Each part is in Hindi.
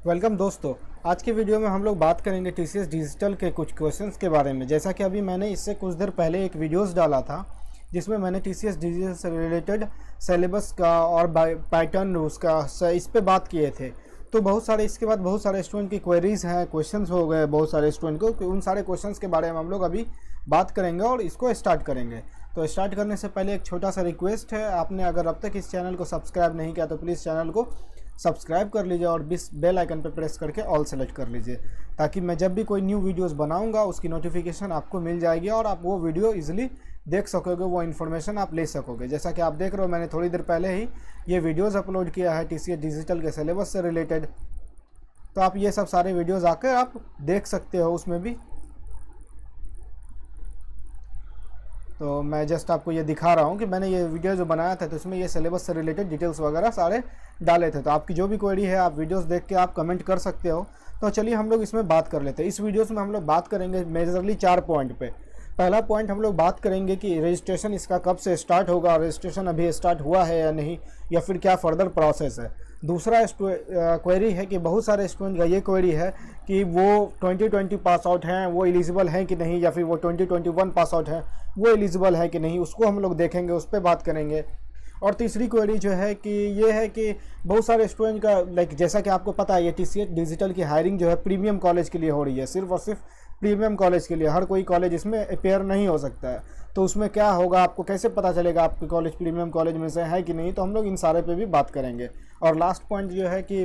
वेलकम दोस्तों। आज की वीडियो में हम लोग बात करेंगे टीसीएस डिजिटल के कुछ क्वेश्चंस के बारे में। जैसा कि अभी मैंने इससे कुछ देर पहले एक वीडियोस डाला था जिसमें मैंने टीसीएस डिजिटल से रिलेटेड सिलेबस का और पैटर्न उसका इस पे बात किए थे। तो बहुत सारे इसके बाद बहुत सारे स्टूडेंट की क्वेरीज हैं, क्वेश्चंस हो गए बहुत सारे स्टूडेंट को, कि उन सारे क्वेश्चंस के बारे में हम लोग अभी बात करेंगे और इसको स्टार्ट करेंगे। तो स्टार्ट करने से पहले एक छोटा सा रिक्वेस्ट है, आपने अगर अब तक इस चैनल को सब्सक्राइब नहीं किया तो प्लीज़ चैनल को सब्सक्राइब कर लीजिए और बेल आइकन पर प्रेस करके ऑल सेलेक्ट कर लीजिए, ताकि मैं जब भी कोई न्यू वीडियोस बनाऊंगा उसकी नोटिफिकेशन आपको मिल जाएगी और आप वो वीडियो इजीली देख सकोगे, वो इन्फॉर्मेशन आप ले सकोगे। जैसा कि आप देख रहे हो, मैंने थोड़ी देर पहले ही ये वीडियोस अपलोड किया है टीसीएस डिजिटल के सिलेबस से रिलेटेड। तो आप ये सब सारे वीडियोज़ आकर आप देख सकते हो उसमें भी। तो मैं जस्ट आपको ये दिखा रहा हूँ कि मैंने ये वीडियो जो बनाया था तो इसमें ये सिलेबस से रिलेटेड डिटेल्स वगैरह सारे डाले थे। तो आपकी जो भी क्वेरी है आप वीडियोस देख के आप कमेंट कर सकते हो। तो चलिए हम लोग इसमें बात कर लेते हैं। इस वीडियोस में हम लोग बात करेंगे मेजरली 4 पॉइंट पे। पहला पॉइंट हम लोग बात करेंगे कि रजिस्ट्रेशन इसका कब से स्टार्ट होगा, रजिस्ट्रेशन अभी स्टार्ट हुआ है या नहीं, या फिर क्या फर्दर प्रोसेस है। दूसरा क्वेरी है कि बहुत सारे स्टूडेंट का ये क्वेरी है कि वो 2020 पास आउट हैं, वो एलिजिबल हैं कि नहीं, या फिर वो 2021 पास आउट हैं, वो एलिजिबल है कि नहीं, उसको हम लोग देखेंगे, उस पर बात करेंगे। और तीसरी क्वेरी जो है कि ये है कि बहुत सारे स्टूडेंट का जैसा कि आपको पता है ये टीसीएस डिजिटल की हायरिंग जो है प्रीमियम कॉलेज के लिए हो रही है, सिर्फ और सिर्फ प्रीमियम कॉलेज के लिए। हर कोई कॉलेज इसमें अपेयर नहीं हो सकता है। तो उसमें क्या होगा, आपको कैसे पता चलेगा आपके कॉलेज प्रीमियम कॉलेज में से है कि नहीं, तो हम लोग इन सारे पे भी बात करेंगे। और लास्ट पॉइंट जो है कि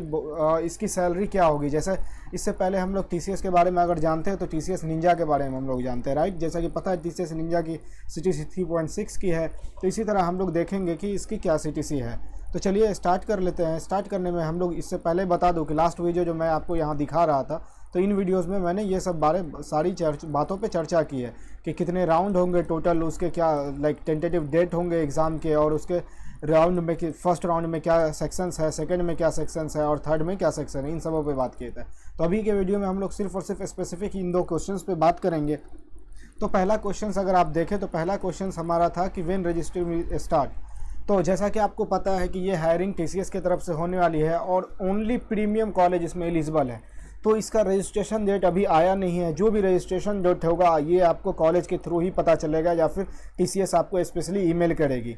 इसकी सैलरी क्या होगी। जैसे इससे पहले हम लोग टीसीएस के बारे में अगर जानते हैं तो टीसीएस निंजा के बारे में हम लोग जानते हैं, राइट। जैसा कि पता है टीसीएस निंजा की सीटीसी 3.6 की है, तो इसी तरह हम लोग देखेंगे कि इसकी क्या सीटीसी है। तो चलिए स्टार्ट कर लेते हैं। स्टार्ट करने में हम लोग इससे पहले बता दूं कि लास्ट वीडियो जो मैं आपको यहाँ दिखा रहा था, तो इन वीडियोस में मैंने ये सब सारी बातों पे चर्चा की है कि कितने राउंड होंगे टोटल, उसके क्या टेंटेटिव डेट होंगे एग्ज़ाम के, और उसके राउंड में कि फर्स्ट राउंड में क्या सेक्शंस है, सेकंड में क्या सेक्शंस है और थर्ड में क्या सेक्शन है, इन सबों पे बात किए थे। तो अभी के वीडियो में हम लोग सिर्फ और सिर्फ स्पेसिफिक इन 2 क्वेश्चंस पे बात करेंगे। तो पहला क्वेश्चन अगर आप देखें तो पहला क्वेश्चन हमारा था कि व्हेन रजिस्ट्रेशन स्टार्ट। तो जैसा कि आपको पता है कि ये हायरिंग टीसीएस की तरफ से होने वाली है और ओनली प्रीमियम कॉलेज इसमें एलिजिबल है। तो इसका रजिस्ट्रेशन डेट अभी आया नहीं है। जो भी रजिस्ट्रेशन डेट होगा ये आपको कॉलेज के थ्रू ही पता चलेगा, या फिर टीसीएस आपको स्पेशली ईमेल करेगी,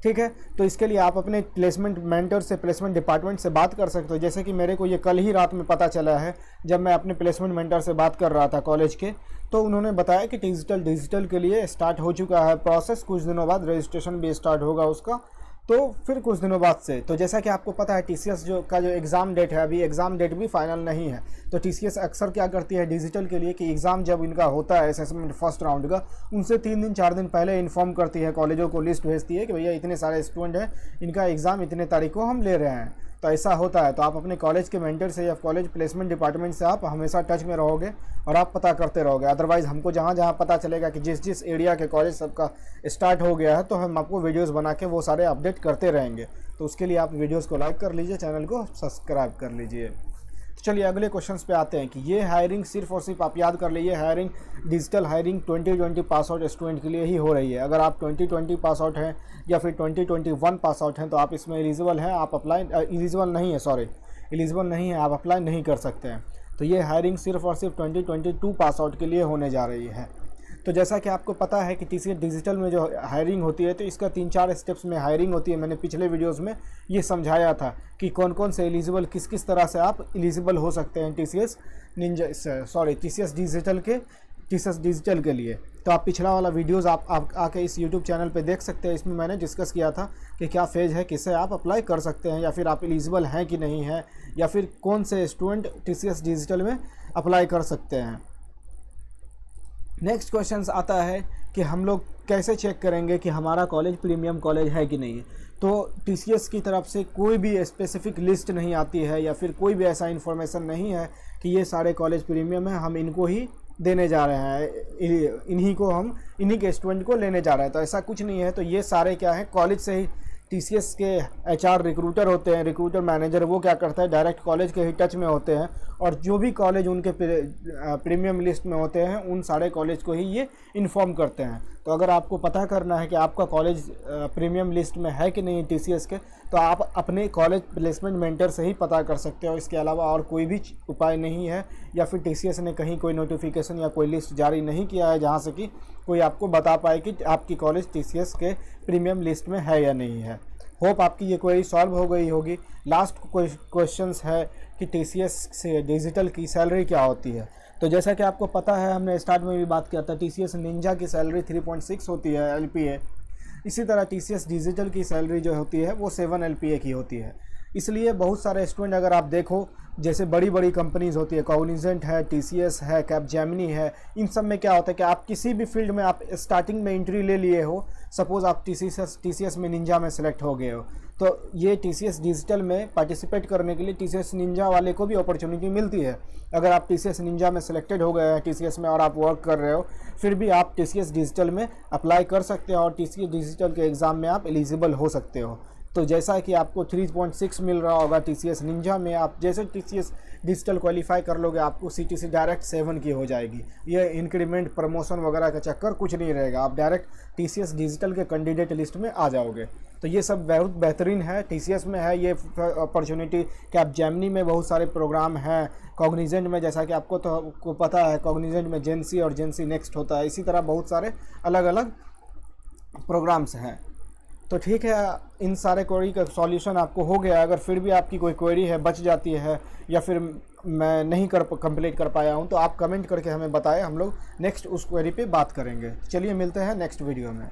ठीक है। तो इसके लिए आप अपने प्लेसमेंट मेंटर से, प्लेसमेंट डिपार्टमेंट से बात कर सकते हो। जैसे कि मेरे को ये कल ही रात में पता चला है, जब मैं अपने प्लेसमेंट मेंटर से बात कर रहा था कॉलेज के, तो उन्होंने बताया कि डिजिटल के लिए स्टार्ट हो चुका है प्रोसेस। कुछ दिनों बाद रजिस्ट्रेशन भी स्टार्ट होगा उसका, तो फिर कुछ दिनों बाद से। तो जैसा कि आपको पता है टीसीएस का जो एग्ज़ाम डेट है, अभी एग्ज़ाम डेट भी फाइनल नहीं है। तो टीसीएस अक्सर क्या करती है डिजिटल के लिए कि एग्ज़ाम जब इनका होता है असेसमेंट फर्स्ट राउंड का, उनसे 3 दिन 4 दिन पहले इन्फॉर्म करती है, कॉलेजों को लिस्ट भेजती है कि भैया इतने सारे स्टूडेंट हैं, इनका एग्ज़ाम इतने तारीख को हम ले रहे हैं। तो ऐसा होता है। तो आप अपने कॉलेज के मेंटर से या कॉलेज प्लेसमेंट डिपार्टमेंट से आप हमेशा टच में रहोगे और आप पता करते रहोगे। अदरवाइज़ हमको जहाँ जहाँ पता चलेगा कि जिस जिस एरिया के कॉलेज सबका स्टार्ट हो गया है, तो हम आपको वीडियोस बना के वो सारे अपडेट करते रहेंगे। तो उसके लिए आप वीडियोस को लाइक कर लीजिए, चैनल को सब्सक्राइब कर लीजिए। तो चलिए अगले क्वेश्चंस पे आते हैं कि ये हायरिंग सिर्फ और सिर्फ आप याद कर लीजिए, hiring digital hiring 2020 pass out student के लिए ही हो रही है। अगर आप 2020 पास आउट हैं या फिर 2021 पास आउट हैं तो आप इसमें एलिजिबल हैं, आप अप्लाई एलिजिबल नहीं है, आप अप्लाई नहीं कर सकते हैं। तो ये हायरिंग सिर्फ और सिर्फ 2022 पास आउट के लिए होने जा रही है। तो जैसा कि आपको पता है कि टीसीएस डिजिटल में जो हायरिंग होती है तो इसका 3-4 स्टेप्स में हायरिंग होती है। मैंने पिछले वीडियोस में ये समझाया था कि कौन कौन से एलिजिबल, किस किस तरह से आप एलिजिबल हो सकते हैं टीसीएस डिजिटल के लिए। तो आप पिछला वाला वीडियोस आप आके इस यूट्यूब चैनल पे देख सकते हैं। इसमें मैंने डिस्कस किया था कि क्या फेज है, किससे आप अप्लाई कर सकते हैं, या फिर आप एलिजिबल हैं कि नहीं है, या फिर कौन से स्टूडेंट टीसीएस डिजिटल में अप्लाई कर सकते हैं। नेक्स्ट क्वेश्चन आता है कि हम लोग कैसे चेक करेंगे कि हमारा कॉलेज प्रीमियम कॉलेज है कि नहीं। तो टीसीएस की तरफ से कोई भी स्पेसिफिक लिस्ट नहीं आती है, या फिर कोई भी ऐसा इन्फॉर्मेशन नहीं है कि ये सारे कॉलेज प्रीमियम है, हम इनको ही देने जा रहे हैं, इन्हीं के स्टूडेंट को लेने जा रहे हैं। तो ऐसा कुछ नहीं है। तो ये सारे क्या है, कॉलेज से ही टीसीएस के एचआर रिक्रूटर होते हैं, रिक्रूटर मैनेजर, वो क्या करता है डायरेक्ट कॉलेज के ही टच में होते हैं और जो भी कॉलेज उनके प्रीमियम लिस्ट में होते हैं उन सारे कॉलेज को ही ये इन्फॉर्म करते हैं। तो अगर आपको पता करना है कि आपका कॉलेज प्रीमियम लिस्ट में है कि नहीं टीसीएस के, तो आप अपने कॉलेज प्लेसमेंट मेंटर से ही पता कर सकते हो। इसके अलावा और कोई भी उपाय नहीं है, या फिर टीसीएस ने कहीं कोई नोटिफिकेशन या कोई लिस्ट जारी नहीं किया है जहाँ से कि कोई आपको बता पाए कि आपकी कॉलेज टीसीएस के प्रीमियम लिस्ट में है या नहीं है। होप आपकी ये क्वेरी सॉल्व हो गई होगी। लास्ट क्वेश्चंस है कि टीसीएस से डिजिटल की सैलरी क्या होती है। तो जैसा कि आपको पता है, हमने स्टार्ट में भी बात किया था, टीसीएस निंजा की सैलरी 3.6 होती है LPA। इसी तरह टीसीएस डिजिटल की सैलरी जो होती है वो 7 LPA की होती है। इसलिए बहुत सारे स्टूडेंट, अगर आप देखो जैसे बड़ी बड़ी कंपनीज़ होती है, कॉग्निजेंट है, टीसीएस है, कैपजेमिनी है, इन सब में क्या होता है कि आप किसी भी फील्ड में आप स्टार्टिंग में एंट्री ले लिए हो, सपोज़ आप टीसीएस में निंजा में सेलेक्ट हो गए हो, तो ये टीसीएस डिजिटल में पार्टिसिपेट करने के लिए टीसीएस निंजा वाले को भी अपॉर्चुनिटी मिलती है। अगर आप टीसीएस निंजा में सेलेक्टेड हो गए हैं टीसीएस में और आप वर्क कर रहे हो, फिर भी आप टीसीएस डिजिटल में अप्लाई कर सकते हो और टीसीएस डिजिटल के एग्ज़ाम में आप एलिजिबल हो सकते हो। तो जैसा कि आपको 3.6 मिल रहा होगा टीसीएस निंजा में, आप जैसे टीसीएस डिजिटल क्वालिफाई कर लोगे आपको सीटीसी डायरेक्ट 7 की हो जाएगी। ये इंक्रीमेंट प्रमोशन वगैरह का चक्कर कुछ नहीं रहेगा, आप डायरेक्ट टीसीएस डिजिटल के कैंडिडेट लिस्ट में आ जाओगे। तो ये सब बहुत बेहतरीन है, टीसीएस में है ये अपॉर्चुनिटी। कैपजेमिनी में बहुत सारे प्रोग्राम हैं, कॉग्निजेंट में जैसा कि आपको तो पता है कॉग्निजेंट में जेंसी और जेंसी नेक्स्ट होता है, इसी तरह बहुत सारे अलग अलग प्रोग्राम्स हैं। तो ठीक है, इन सारे क्वेरी का सॉल्यूशन आपको हो गया। अगर फिर भी आपकी कोई क्वेरी है बच जाती है या फिर मैं नहीं कंप्लीट कर पाया हूं, तो आप कमेंट करके हमें बताएं, हम लोग नेक्स्ट उस क्वेरी पे बात करेंगे। चलिए मिलते हैं नेक्स्ट वीडियो में।